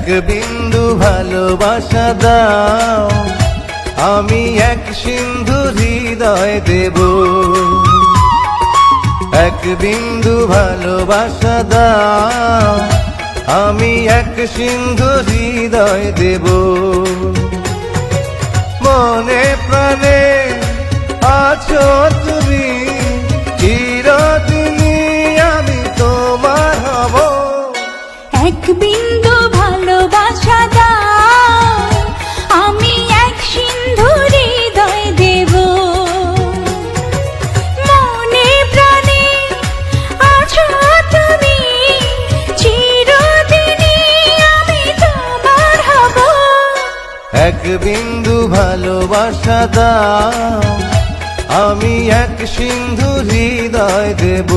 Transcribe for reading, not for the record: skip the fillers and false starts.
এক বিন্দু ভালোবাসা দাও, আমি এক সিন্ধু হৃদয় দেব। এক বিন্দু ভালোবাসা দাও, আমি এক সিন্ধু হৃদয় দেব। মনে প্রাণে আছো তুমি, চিরদিনই আমি তোমার হব। এক বিন্দু ভালোবাসা দাও, আমি এক সিন্ধু হৃদয় দেব। মনে প্রাণে আছো তুমি, চিরদিনই আমি তোমার হব। এক বিন্দু ভালোবাসা দাও, আমি এক সিন্ধু হৃদয় দেব।